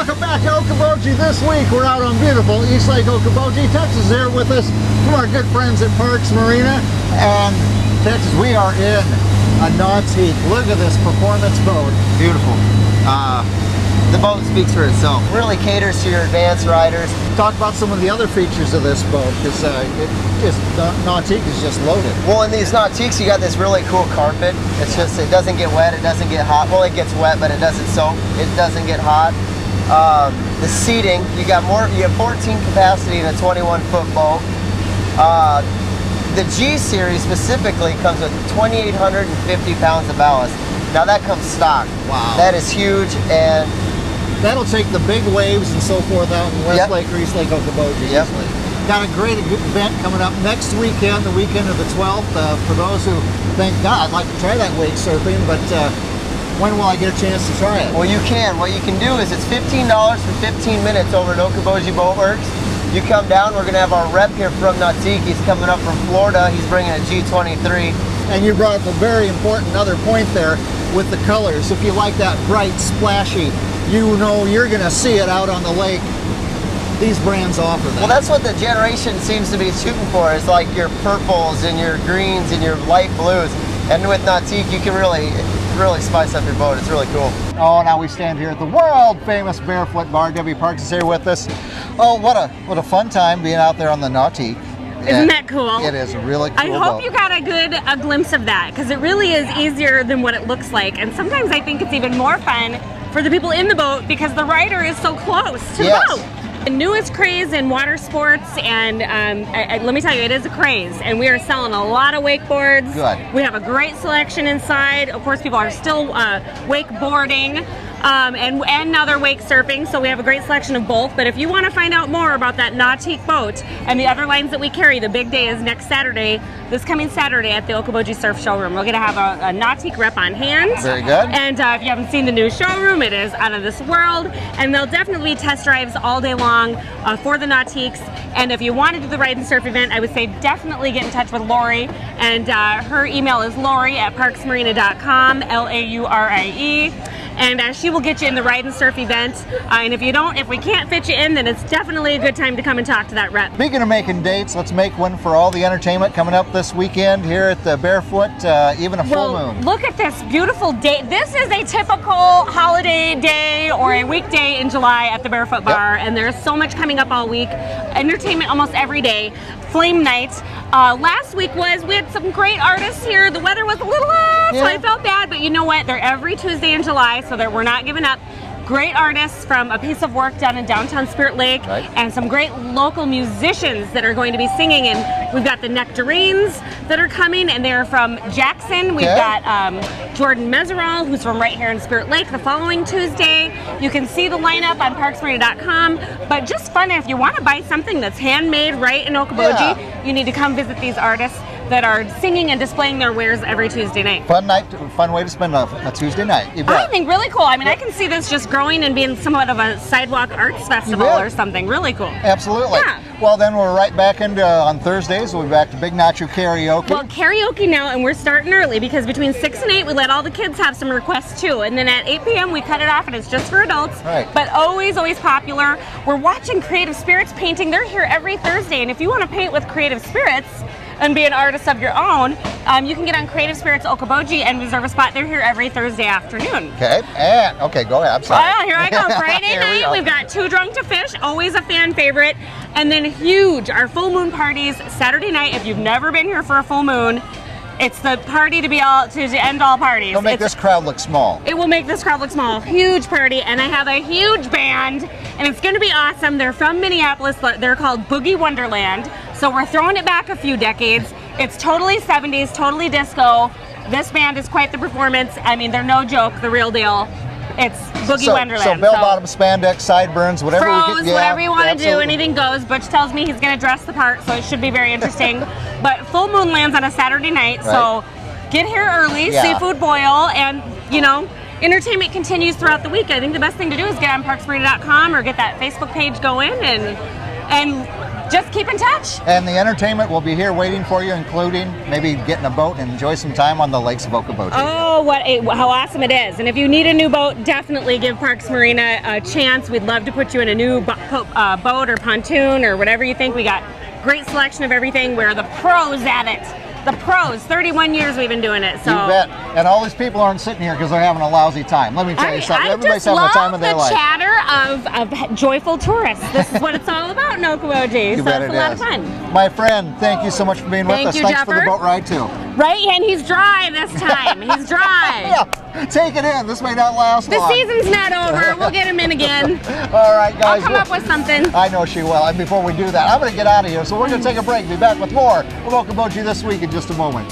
Welcome back to Okoboji. This week we're out on beautiful East Lake Okoboji, Texas. Here with us from our good friends at Parks Marina and Texas. We are in a Nautique. Look at this performance boat. Beautiful. The boat speaks for itself. Really caters to your advanced riders. Talk about some of the other features of this boat, because Nautique is just loaded. Well, in these Nautiques, you got this really cool carpet. It's just, it doesn't get wet, it doesn't get hot. Well, it gets wet, but it doesn't soak. It doesn't get hot. The seating, you have 14 capacity in a 21-foot boat. The G series specifically comes with 2,850 pounds of ballast. Now that comes stock. Wow. That is huge, and that'll take the big waves and so forth out in West Lake or East Lake Okoboji easily. Got a great event coming up next weekend, the weekend of the 12th. For those who think, God, I'd like to try that wake surfing, but when will I get a chance to try it? Well, you can. What you can do is it's $15 for 15 minutes over at Okoboji Boatworks. You come down, we're going to have our rep here from Nautique. He's coming up from Florida. He's bringing a G23. And you brought up a very important other point there with the colors. If you like that bright, splashy, you know you're going to see it out on the lake. These brands offer that. Well, that's what the generation seems to be shooting for, is like your purples and your greens and your light blues. And with Nautique, you can really spice up your boat. It's really cool. Oh, now we stand here at the World Famous Barefoot Bar. Debbie Parks is here with us. Oh, what a fun time being out there on the Nautique. Isn't that cool? It is a really cool I hope boat. you got a glimpse of that, because it really is easier than what it looks like. And sometimes I think it's even more fun for the people in the boat because the rider is so close to the boat. The newest craze in water sports, and let me tell you, it is a craze, and we are selling a lot of wakeboards. Good. We have a great selection inside. Of course, people are still wakeboarding, and now they're wake surfing, so we have a great selection of both. But if you want to find out more about that Nautique boat and the other lines that we carry, the big day is next Saturday, this coming Saturday at the Okoboji Surf Showroom. We're going to have a Nautique rep on hand. Very good. And if you haven't seen the new showroom, it is out of this world, and there'll definitely be test drives all day long for the Nautiques. And if you want to do the ride and surf event, I would say definitely get in touch with Lori, and her email is lori@parksmarina.com, L-A-U-R-I-E. And she will get you in the ride and surf event. And if we can't fit you in, then it's definitely a good time to come and talk to that rep. Speaking of making dates, let's make one for all the entertainment coming up this weekend here at the Barefoot, even a full moon. Look at this beautiful day. This is a typical holiday day or a weekday in July at the Barefoot Bar, and there's so much coming up all week. Entertainment almost every day. Flame night. Last week we had some great artists here. The weather was a little so I felt bad, but you know what? They're every Tuesday in July, so that we're not giving up. Great artists from A Piece of Work down in downtown Spirit Lake, and some great local musicians that are going to be singing. And we've got the Nectarines that are coming, and they're from Jackson. We've got Jordan Meseral, who's from right here in Spirit Lake, the following Tuesday. You can see the lineup on parksmarina.com. But just fun, if you want to buy something that's handmade right in Okoboji, you need to come visit these artists that are singing and displaying their wares every Tuesday night. Fun night, fun way to spend a Tuesday night. I think really cool. I mean, I can see this just growing and being somewhat of a sidewalk arts festival or something. Really cool. Absolutely. Yeah. Well, then we're right back into on Thursdays. We'll be back to Big Nacho Karaoke. Well, karaoke now, and we're starting early because between 6 and 8 we let all the kids have some requests too, and then at 8 p.m. we cut it off and it's just for adults. Right. But always popular. We're watching Creative Spirits painting. They're here every Thursday, and if you want to paint with Creative Spirits and be an artist of your own, you can get on Creative Spirits Okoboji and reserve a spot. They're here every Thursday afternoon. Okay, and go ahead. I'm sorry. Oh, here I go. Friday night, we've got Too Drunk to Fish, always a fan favorite. And then huge, our full moon parties Saturday night. If you've never been here for a full moon, it's the party to end all parties. It'll make this crowd look small. It will make this crowd look small. Huge party, and I have a huge band, and it's going to be awesome. They're from Minneapolis. They're called Boogie Wonderland. So we're throwing it back a few decades. It's totally 70s, totally disco. This band is quite the performance. I mean, they're no joke, the real deal. It's Boogie Wonderland. So bell-bottom spandex, sideburns, whatever we can, whatever you want to do, anything goes. Butch tells me he's going to dress the part, so it should be very interesting. But full moon lands on a Saturday night, so get here early, seafood boil, and entertainment continues throughout the week. I think the best thing to do is get on parksmarina.com or get that Facebook page going and just keep in touch. And the entertainment will be here waiting for you, including maybe getting a boat and enjoy some time on the lakes of Okoboji. Oh, how awesome it is. And if you need a new boat, definitely give Parks Marina a chance. We'd love to put you in a new boat or pontoon or whatever you think. We got great selection of everything. We're the pros at it. The pros, 31 years we've been doing it. So. You bet. And all these people aren't sitting here because they're having a lousy time. Let me tell you something. Everybody's having the time of their life. I just love the chatter of joyful tourists. This is what it's all about in Okoboji. So it's a lot of fun. My friend, thank you so much for being with us. Thanks for the boat ride too. Right, and he's dry this time. He's dry. Yeah, take it in. This may not last long. The season's not over. We'll get him in again. All right, guys. I'll come up with something. I know she will. And before we do that, I'm going to get out of here. So we're going to take a break. Be back with more of Okoboji This Week in just a moment.